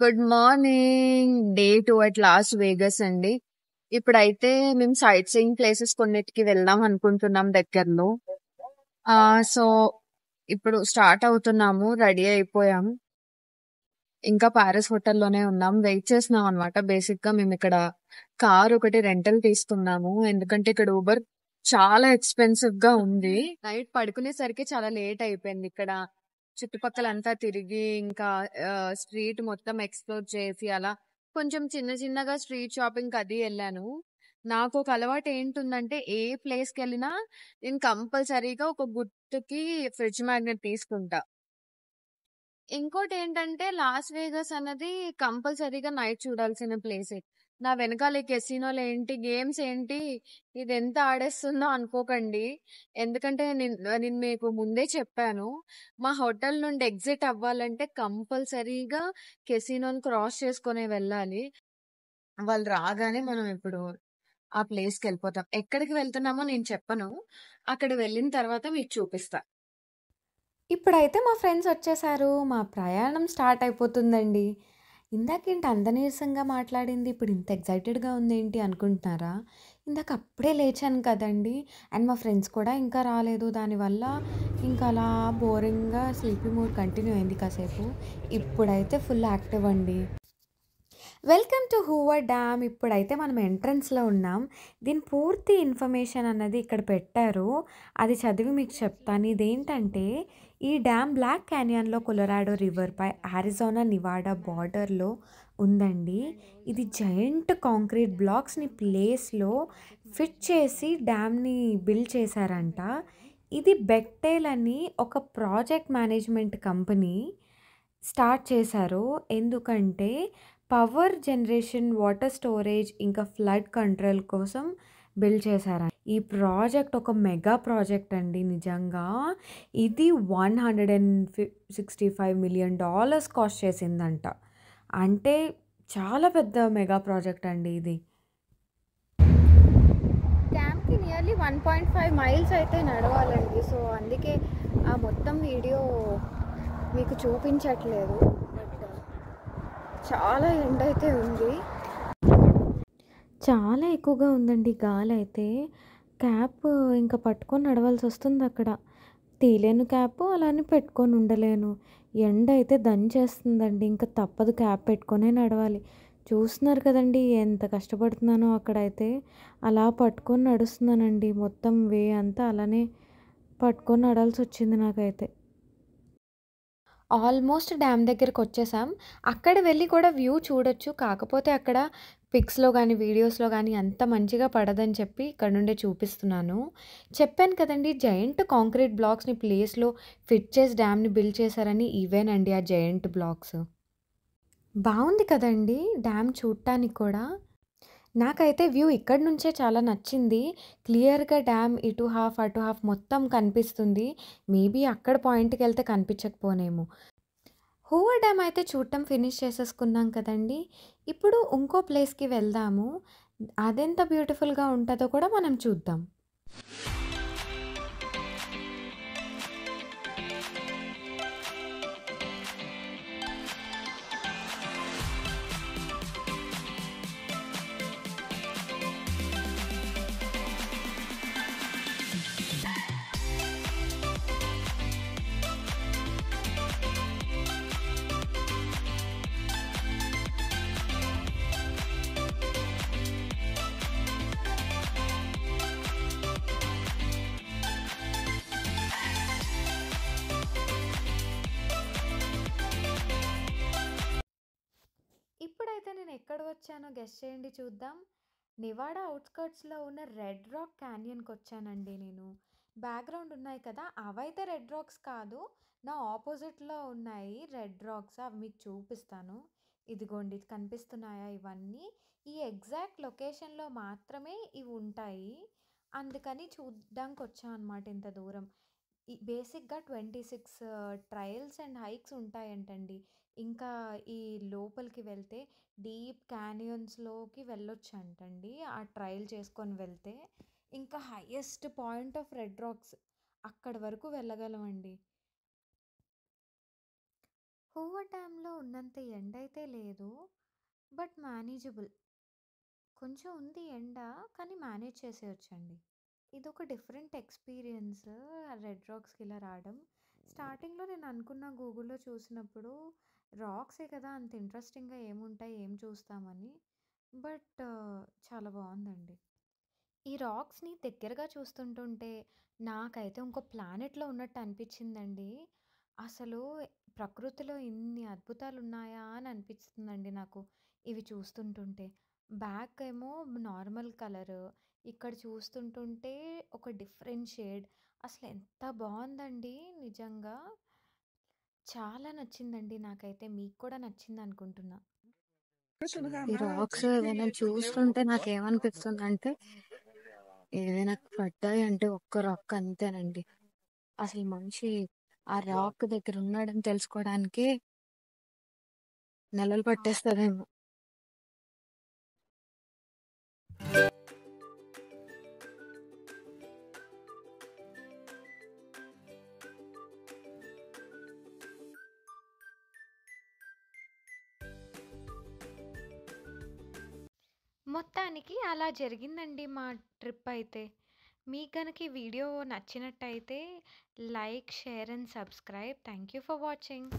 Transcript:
Good morning. Day 2 at loss Vegas అండి. ఇప్పుడైతే మేము సైట్ సీయింగ్ ప్లేసెస్ కొన్నిటికి వెళ్దాం అనుకుంటున్నాం దగ్గరలో. సో ఇప్పుడు స్టార్ట్ అవుతున్నాము, రెడీ అయిపోయాం. ఇంకా ప్యారిస్ హోటల్లోనే ఉన్నాం, వెయిట్ చేస్తున్నాం అనమాట. బేసిక్ గా మేము ఇక్కడ కార్ ఒకటి రెంటల్ తీసుకున్నాము, ఎందుకంటే ఇక్కడ ఊబర్ చాలా ఎక్స్పెన్సివ్ గా ఉంది. నైట్ పడుకునేసరికి చాలా లేట్ అయిపోయింది. ఇక్కడ చుట్టుపక్కల అంతా తిరిగి ఇంకా స్ట్రీట్ మొత్తం ఎక్స్ప్లోర్ చేసి అలా కొంచెం చిన్న చిన్నగా స్ట్రీట్ షాపింగ్ అది వెళ్ళాను. నాకు ఒక అలవాటు ఏంటుందంటే ఏ ప్లేస్ కి వెళ్ళినా నేను కంపల్సరీగా ఒక గుర్తుకి ఫ్రిడ్జ్ మ్యాగ్నెట్ తీసుకుంటా. ఇంకోటి ఏంటంటే లాస్ వేగస్ అన్నది కంపల్సరీగా నైట్ చూడాల్సిన ప్లేసే. నా వెనకాల ఈ కెసినోలు ఏంటి, గేమ్స్ ఏంటి, ఇది ఎంత ఆడేస్తుందో అనుకోకండి. ఎందుకంటే నేను మీకు ముందే చెప్పాను, మా హోటల్ నుండి ఎగ్జిట్ అవ్వాలంటే కంపల్సరీగా కెసినోని క్రాస్ చేసుకునే వెళ్ళాలి. వాళ్ళు రాగానే మనం ఇప్పుడు ఆ ప్లేస్కి వెళ్ళిపోతాం. ఎక్కడికి వెళ్తున్నామో నేను చెప్పను, అక్కడ వెళ్ళిన తర్వాత మీకు చూపిస్తా. ఇప్పుడైతే మా ఫ్రెండ్స్ వచ్చేసారు. మా ప్రయాణం స్టార్ట్ అయిపోతుందండి. ఇందాకేంటి అంత నీరసంగా మాట్లాడింది, ఇప్పుడు ఇంత ఎక్సైటెడ్‌గా ఉందేంటి అనుకుంటున్నారా? ఇందాక అప్పుడే లేచాను కదండీ! అండ్ మా ఫ్రెండ్స్ కూడా ఇంకా రాలేదు. దానివల్ల ఇంకా అలా బోరింగ్‌గా స్లీపీ మూడ్ కంటిన్యూ అయింది కాసేపు. ఇప్పుడైతే ఫుల్ యాక్టివ్ అండి. Welcome to Hoover Dam. ఇప్పుడైతే మనం ఎంట్రన్స్‌లో ఉన్నాం. దీని పూర్తి ఇన్ఫర్మేషన్ అన్నది ఇక్కడ పెట్టారు. అది చదివి మీకు చెప్తాను. ఇదేంటంటే ఈ డ్యామ్ బ్లాక్ క్యానియన్‌లో కొలరాడో రివర్‌పై అరిజోనా, నివాడా బార్డర్‌లో ఉందండి. ఇది జయంట్ కాంక్రీట్ బ్లాక్స్‌ని ప్లేస్‌లో ఫిట్ చేసి డ్యామ్‌ని బిల్డ్ చేశారంట. ఇది బెక్టేల్ అని ఒక ప్రాజెక్ట్ మేనేజ్మెంట్ కంపెనీ స్టార్ట్ చేశారు. ఎందుకంటే పవర్ జనరేషన్, వాటర్ స్టోరేజ్ ఇంకా ఫ్లడ్ కంట్రోల్ కోసం బిల్డ్ చేశారు. ఈ ప్రాజెక్ట్ ఒక మెగా ప్రాజెక్ట్ అండి నిజంగా. ఇది $165 మిలియన్ కాస్ట్ చేసిందంట. అంటే చాలా పెద్ద మెగా ప్రాజెక్ట్ అండి ఇది. డ్యామ్కి నియర్లీ 1.5 మైల్స్ అయితే నడవాలండి. సో అందుకే ఆ మొత్తం వీడియో మీకు చూపించట్లేదు. బట్ చాలా ఎండ అయితే ఉంది, చాలా ఎక్కువగా ఉందండి గాలి అయితే. క్యాప్ ఇంకా పట్టుకొని నడవాల్సి వస్తుంది అక్కడ. తీలేను క్యాప్, అలానే పెట్టుకొని ఉండలేను. ఎండ అయితే దంచేస్తుందండి, ఇంకా తప్పదు క్యాప్ పెట్టుకొనే నడవాలి. చూస్తున్నారు కదండి ఎంత కష్టపడుతున్నానో అక్కడైతే. అలా పట్టుకొని నడుస్తున్నానండి, మొత్తం వే అంతా అలానే పట్టుకొని నడాల్సి వచ్చింది నాకైతే. ఆల్మోస్ట్ డ్యామ్ దగ్గరికి వచ్చేసాం. అక్కడ వెళ్ళి కూడా వ్యూ చూడొచ్చు. కాకపోతే అక్కడ పిక్స్‌లో గానీ, వీడియోస్‌లో గానీ అంత మంచిగా పడదని చెప్పి ఇక్కడ నుండే చూపిస్తున్నాను. చెప్పాను కదండీ జయంట్ కాంక్రీట్ బ్లాక్స్‌ని ప్లేస్‌లో ఫిట్ చేసి డ్యామ్‌ని బిల్డ్ చేశారని. ఇవేనండి ఆ జయంట్ బ్లాక్స్. బావుంది కదండీ డ్యామ్ చూడటానికి కూడా. నాకైతే వ్యూ ఇక్కడి నుంచే చాలా నచ్చింది. క్లియర్‌గా డ్యామ్ ఇటు హాఫ్, అటు హాఫ్ మొత్తం కనిపిస్తుంది. మేబీ అక్కడ పాయింట్‌కెళ్తే కనిపించకపోనేమో. హూవర్ డ్యామ్ అయితే చూడటం ఫినిష్ చేసేసుకున్నాం కదండీ! ఇప్పుడు ఇంకో ప్లేస్‌కి వెళ్దాము. అదెంత బ్యూటిఫుల్‌గా ఉంటదో కూడా మనం చూద్దాం. ఇప్పుడైతే నేను ఎక్కడ వచ్చానో గెస్ చేయండి చూద్దాం. నివాడా ఔట్‌స్కర్ట్స్‌లో ఉన్న రెడ్ రాక్ క్యానియన్‌కి వచ్చానండి నేను. బ్యాక్‌గ్రౌండ్ ఉన్నాయి కదా! అవైతే రెడ్ రాక్స్ కాదు. నా ఆపోజిట్‌లో ఉన్నాయి రెడ్ రాక్స్. అవి మీకు చూపిస్తాను. ఇదిగోండి కనిపిస్తున్నాయా ఇవన్నీ? ఈ ఎగ్జాక్ట్ లొకేషన్‌లో మాత్రమే ఇవి ఉంటాయి. అందుకని చూడ్డానికి వచ్చా అనమాట ఇంత దూరం. ఈ బేసిక్‌గా 26 ట్రయల్స్ అండ్ హైక్స్ ఉంటాయంటండి. ఇంకా ఈ లోపలికి వెళ్తే డీప్ క్యానియన్స్‌లోకి వెళ్ళొచ్చంటండి. ఆ ట్రయల్ చేసుకొని వెళ్తే. ఇంకా highest point of red rocks అక్కడి వరకు వెళ్ళగలమండి. హోవా డ్యామ్‌లో ఉన్నంత ఎండైతే లేదు. But manageable. కొంచెం ఉంది ఎండ. కానీ మేనేజ్ చేసేయొచ్చండి. ఇదొక డిఫరెంట్ ఎక్స్‌పీరియన్స్ రెడ్ రాక్స్‌కి ఇలా రావడం. స్టార్టింగ్‌లో నేను అనుకున్న గూగుల్‌లో చూసినప్పుడు రాక్సే కదా! అంత ఇంట్రెస్టింగ్‌గా ఏముంటాయి, ఏం చూస్తామని. బట్ చాలా బావుందండి. ఈ రాక్స్‌ని దగ్గరగా చూస్తుంటుంటే నాకైతే ఇంకో ప్లానెట్‌లో ఉన్నట్టు అనిపించిందండి. అసలు ప్రకృతిలో ఇన్ని అద్భుతాలున్నాయా అని అనిపిస్తుందండి నాకు ఇవి చూస్తుంటుంటే. బ్యాక్ ఏమో నార్మల్ కలరు. ఇక్కడ చూస్తుంటుంటే ఒక డిఫరెంట్ షేడ్. అసలెంత బావుందండి నిజంగా. చాలా నచ్చిందండి నాకైతే. మీకు కూడా నచ్చిందనుకుంటున్నా. ఈ రాక్స్ ఏదైనా చూస్తుంటే నాకేమనిపిస్తుందంటే, ఏదైనా పడ్డాయంటే ఒక్క రాక్ అంతేనండి. అసలు మనిషి ఆ రాక్ దగ్గర ఉన్నాడని తెలుసుకోవడానికి నెలలు పట్టేస్తదేమో. మొత్తానికి అలా జరిగిందండి మా ట్రిప్ అయితే. మీకు గనక ఈ వీడియో నచ్చినట్టయితే like, share and subscribe. Thank you for watching.